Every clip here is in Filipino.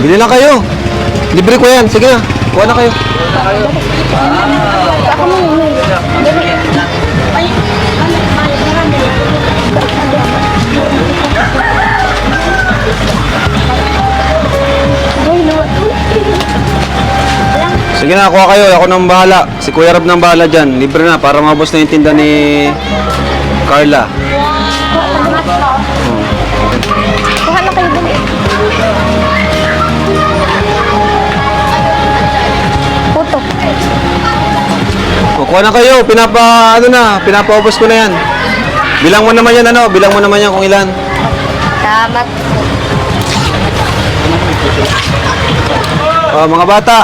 Bili lang kayo. Libre ko yan. Sige na. Kuha na kayo. Ako mo yun. Ay, Sige na, kuha kayo. Ako nang bahala. Si Kuya Rab nang bahala dyan. Libre na para mabos na yung tinda ni Carla. kuha na kayo dali. Puto. O, kuha na kayo. Pinapaubos ko na yan. Bilang mo naman yan, bilang mo naman yan kung ilan. Salamat. O, mga bata.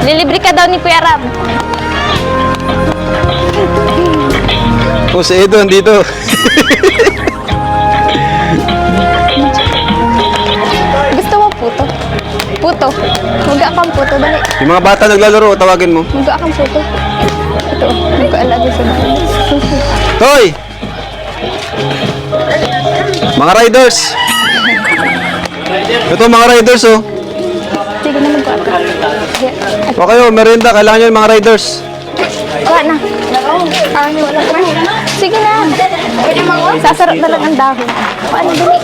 Lilibre ka daw ni Kuya Rab. O, si Edo, andito. Gusto mo puto? Puto. Muga kang puto, dali. Yung mga bata naglalaro, tawagin mo. Muga kang puto. Ito, magkaalala sa bahay. Hoy! Mga riders! Ito mga riders, oh. Sige na, magkuha ka. Sige. O kayo, merienda. Kailangan nyo yung mga riders. Kuha na. Wala pa. Sige na. Sasarap na lang ang dahon. Kuha na, dali.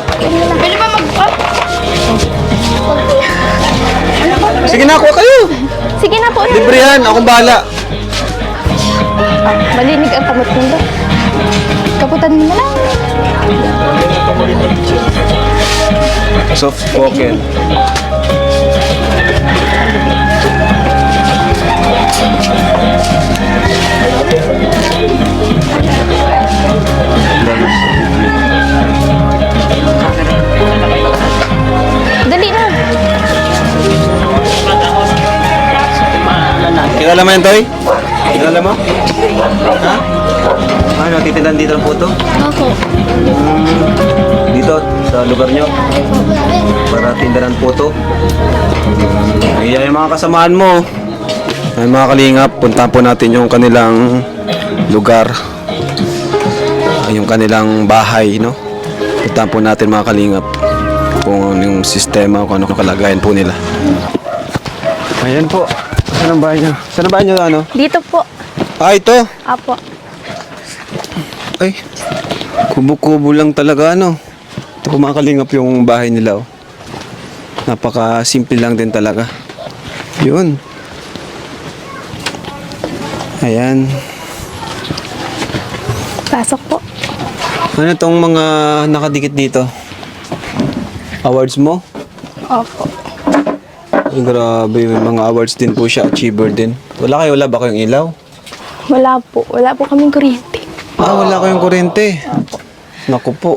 Pwede ba mag-up? Sige na, kuha kayo. Sige na po. Libre yan. Akong bahala. Malinig ang kamot nito. Kaputan mo na lang. Soft spoken. Dali na. Kilala mo yan, Toy? Kilala mo? Ha? Ano, titindan dito ng puto? Ako. Dito, sa lugar nyo? Para tinda ng puto? Ay, yung mga kasamaan mo. Ay, mga kalingap, puntahan po natin yung kanilang lugar. Ay, yung kanilang bahay, no? Puntahan po natin mga kalingap kung ano yung sistema, kung ano kalagayan po nila. Ayan po. Saan ang bahay nyo? Saan ang bahay nyo, ano? Dito po. Ah, ito. Apo. Ay, kubo-kubo lang talaga, ano? Ito po mga kalingap yung bahay nila, oh. Napaka-simple lang din talaga. Yun. Ayan. Pasok po. Ano itong mga nakadikit dito? Awards mo? Opo. Ay, grabe, may mga awards din po siya, achiever din. Wala ba kayong ilaw? Wala po. Wala po kaming kuryente. Ah, wala kayong kuryente. Naku po.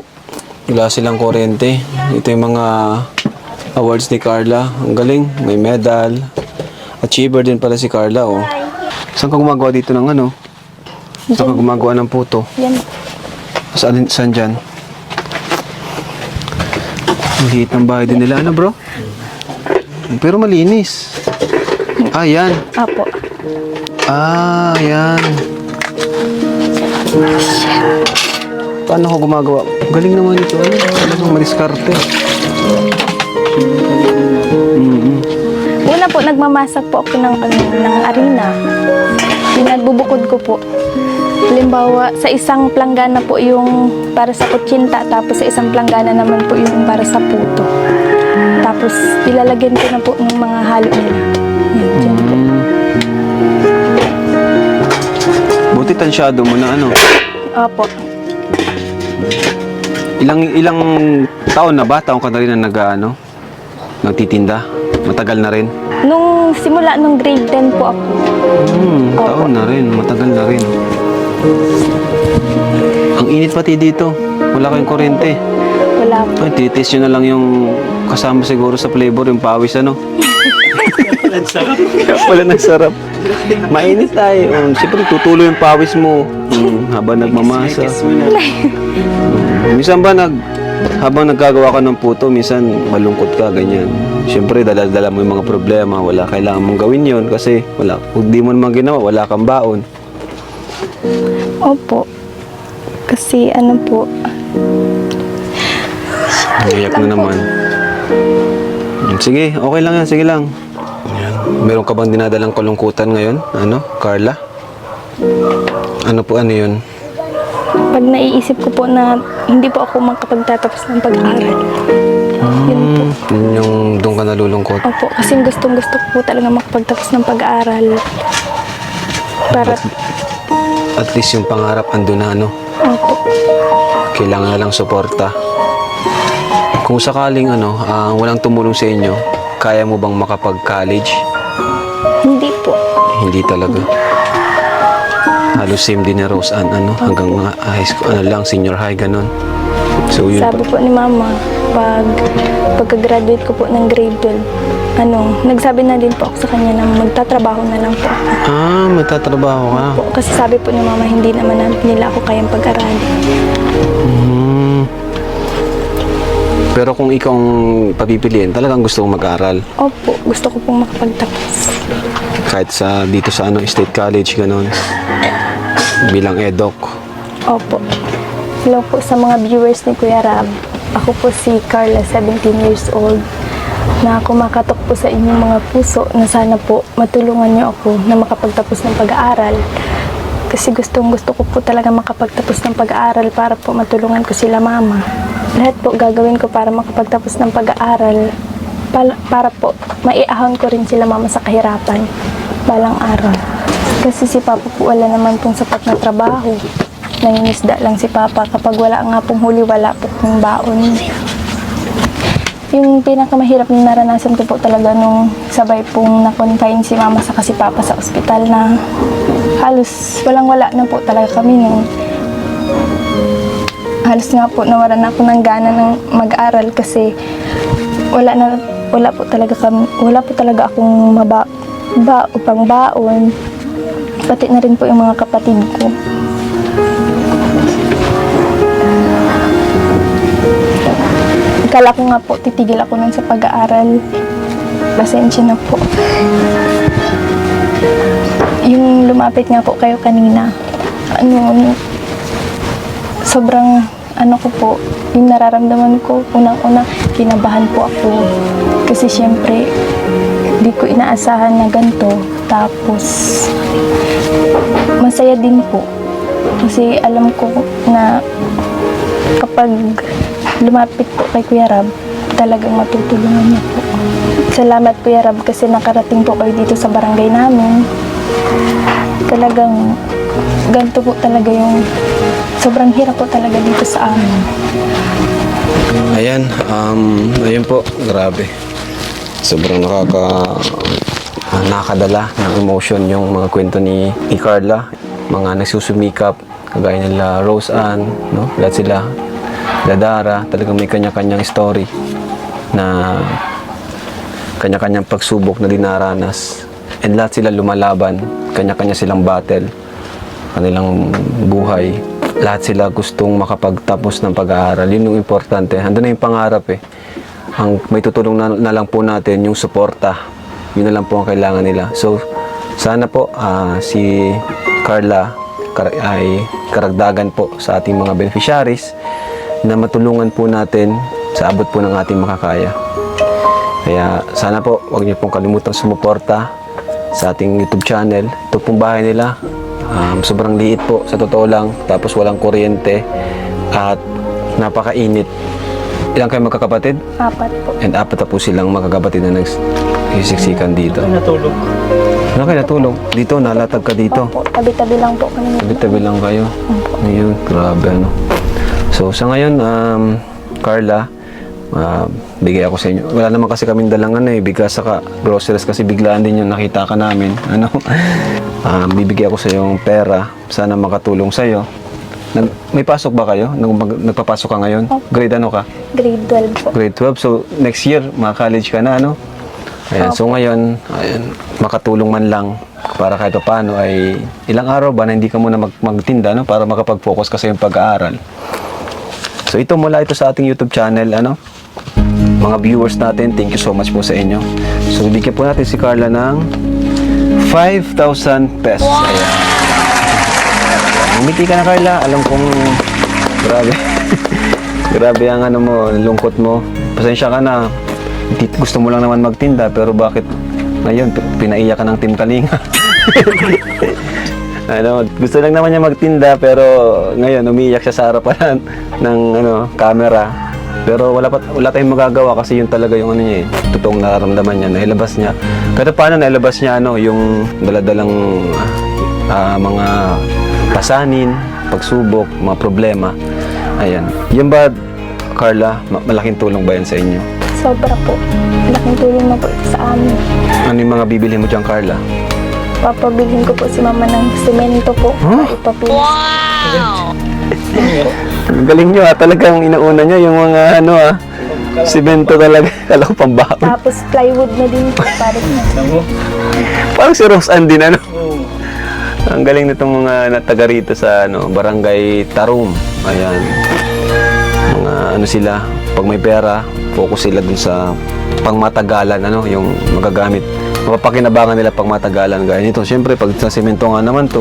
Wala silang kuryente. Ito yung mga awards ni Carla. Ang galing. May medal. Achiever din pala si Carla, oh. Saan ka gumagawa dito ng ano? Saan ka gumagawa ng puto? Yan. Saan dyan? Ang liit ng bahay din nila. Ano, bro? Pero malinis. Ah, yan. Apo. Ah, yan. Paano ko gumagawa? Galing naman ito. Ano? Talagang madiskarte. Una po, nagmamasak po ako ng arena. Pinagbubukod ko po. Halimbawa, sa isang planggana po yung para sa kutsinta, tapos sa isang planggana naman po yung para sa puto. Tapos, ilalagyan ko na po ng mga halo nila. Yan, dyan po. Buti tansyado mo na ano. Opo. Ilang taon na ba? Taon ka na rin na nagtitinda? Matagal na rin? Nung simula nung grade 10 po ako. Taon na rin. Matagal na rin. Ang init pati dito. Wala kayong kuryente. Wala po. Ay, titiis nyo na lang yung kasama siguro sa flavor, yung pawis, ano? Wala nagsarap. Mainit tayo. Siyempre, tutuloy yung pawis mo habang nagmamasa. Minsan ba habang naggagawa ka ng puto, minsan malungkot ka, ganyan. Siyempre, dala-dala mo yung mga problema. Wala kailangan mong gawin yon kasi kung di mo naman ginawa, wala kang baon. Opo. Kasi ano po, Iyak na naman. Sige, okay lang yan. Sige lang. Yan. Meron ka bang dinadalang kalungkutan ngayon? Ano, Carla? Ano yun? pag naiisip ko po na hindi po ako makapagtatapos ng pag-aaral. Yun po. Yun yung doon ka nalulungkot. Opo, kasi gustong-gusto ko po talaga makapagtapos ng pag-aaral. Para, At least yung pangarap andun na, ano? opo. Kailangan na lang suporta. Kung sakaling walang tumulong sa inyo, kaya mo bang makapag-college? Hindi po. Hindi talaga. Halos same din ni Rose Ann, hanggang high school, senior high, ganon. So yun Sabi po ni Mama, pagka-graduate ko po ng grade 12, nagsabi na din po ako sa kanya na magtatrabaho na lang po ako. Magtatrabaho ka. Po, kasi sabi po ni Mama, hindi naman nila ako kayang pag-aralin. Pero kung ikaw ang papipiliin, talagang gusto mong mag-aral. Opo, gusto ko pong makapagtapos. Kahit dito sa State College, ganon. Bilang edok. Opo. Hello po sa mga viewers ni Kuya Rab. Ako po si Carla, 17 years old, na kumakatok po sa inyong mga puso na sana po matulungan niyo ako na makapagtapos ng pag-aaral. Kasi gusto ko po talaga makapagtapos ng pag-aaral para po matulungan ko sila Mama. Lahat po gagawin ko para makapagtapos ng pag-aaral para po maiahon ko rin sila Mama sa kahirapan balang araw. Kasi si Papa po wala naman pong sapat na trabaho. Nangingisda lang si Papa. Kapag wala nga pong huli, wala po pong baon. Yung pinakamahirap na naranasan ko po talaga nung sabay pong na-confine si Mama sa si Papa sa ospital na halos walang-wala na po talaga kami nung halos nga po nawalan ako ng gana ng mag-aral kasi wala po talaga akong upang baon. Pati na rin po yung mga kapatid ko. Akala ko nga po titigil ako nun sa pag-aaral. Pasensya na po. Yung lumapit nga po kayo kanina, sobrang ko po, yung nararamdaman ko, unang-una, kinabahan po ako. Kasi syempre, di ko inaasahan na ganito. Tapos, masaya din po. Kasi alam ko na kapag lumapit po kay Kuya Rab, talagang matutulungan niya po. Salamat Kuya Rab kasi nakarating po kayo dito sa barangay namin. Talagang ganito po talaga yung sobrang hirap po talaga dito sa amin. Ayun po, grabe. Sobrang nakakadala ng emotion yung mga kwento ni Carla. Mga nagsusumikap, kagaya nila Rose Ann, no? Lahat sila, Dadara, talagang may kanya-kanyang story na kanya-kanyang pagsubok na dinaranas. And lahat sila lumalaban, kanya-kanya silang battle, kanilang buhay. Lahat sila gustong makapagtapos ng pag-aaral. Yun yung importante. Andun na yung pangarap eh. Ang may tutulong na lang po natin yung suporta. Yun na lang po ang kailangan nila. So, sana po si Carla ay karagdagan po sa ating mga beneficiaries na matulungan po natin sa abot po ng ating makakaya. Kaya sana po, huwag niyo pong kalimutang sumuporta sa ating YouTube channel. Ito pong bahay nila. Sobrang liit po, sa totoo lang. Tapos walang kuryente at napakainit. Ilang kayo magkakapatid? 4 po. And 4 na po silang magkakapatid na nagsisiksikan dito. Natulog. Ano kayo natulog? Dito, nalatag ka dito. Opo, tabi-tabi lang po kami. Tabi-tabi lang kayo. Ayun, grabe ano. So sa ngayon, Carla, bigay ako sa inyo. Wala naman kasi kaming dalang bigas saka groceries kasi biglaan din yung nakita ka namin. Bibigay ako sa yung pera. Sana makatulong sa iyo. May pasok ba kayo? Nagpapasok ka ngayon? Opo. Grade ano ka? Grade 12 po. Grade 12. So next year, maka-college ka na, ano? Ayan, so ngayon, makatulong man lang para kahit paano ay ilang araw ba na hindi ka muna magtinda, no? Para makapag-focus ka sa yung pag-aaral. So ito mula ito sa ating YouTube channel, ano? Mga viewers natin, thank you so much po sa inyo. So bigyan po natin si Carla ng 5,000 pesos. Ayan. Umiti ka na, Carla. Alam kong grabe. Grabe ang ano mo, lungkot mo. Pasensya ka na. Gusto mo lang naman magtinda, pero bakit ngayon pinaiyak ka ng Team Kalinga? Ano, gusto lang naman niya magtinda, pero ngayon umiiyak siya sa harapan ng camera. Pero wala tayong magagawa kasi yun talaga yung ano niya, totoong nararamdaman niya, nailabas niya. Pero paano nailabas niya yung daladalang mga pasanin, pagsubok, mga problema. Ayan. Yan ba, Carla, malaking tulong ba yan sa inyo? Sobra po. Laking tulong na po ito sa amin. Ano yung mga bibili mo dyan, Carla? Papabilhin ko po si mama ng semento po. Huh? Ipapilis. Ang galing nyo talagang inauna nyo yung mga simento talaga. Kala ko pambaon. Tapos plywood na din po. Parang si Rose Ann din, Ang galing nitong mga nataga rito sa Barangay Tarum. Ayan. Mga sila, pag may pera, focus sila dun sa pangmatagalan, yung magagamit. Mapapakinabangan nila pag matagalan gaya nito. Siyempre, pag sa semento nga naman to,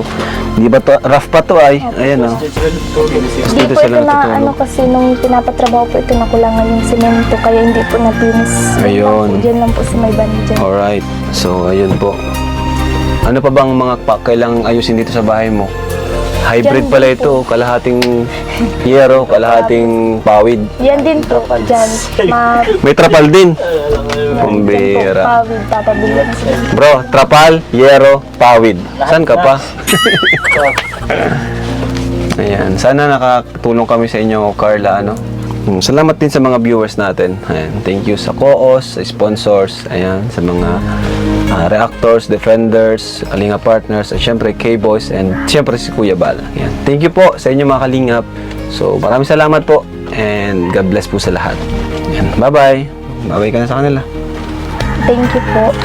di ba to, rough pa to ay? Ayan Hindi po ito na kasi nung pinapatrabaho po ito nakulangan yung semento kaya hindi po napinis. Ayun. Diyan lang po sa may banda dyan. Alright. So, ayun po. Ano pa bang mga kailangang ayusin dito sa bahay mo? Hybrid Diyan pala din ito. Kalahating yero, kalahating pawid. Yan din po. Dyan. May trapal din. Kumbira. Pawid, papabilan sila. Bro, trapal, yero, pawid. Saan ka pa? Ayan. Sana nakatulong kami sa inyo, Carla, Salamat din sa mga viewers natin. Ayan. Thank you sa co-os, sa sponsors, ayan, sa mga reactors, defenders, Kalinga partners, at syempre K-Boys, and syempre si Kuya Bal. Ayan. Thank you po sa inyo mga Kalingap. So, maraming salamat po, and God bless po sa lahat. Ayan. Bye-bye. Bye-bye ka na sa kanila. Thank you po.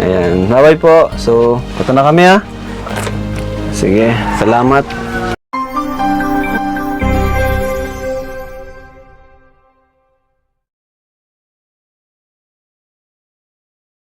Ayan. Bye-bye po. So, ito na kami, Sige. Salamat.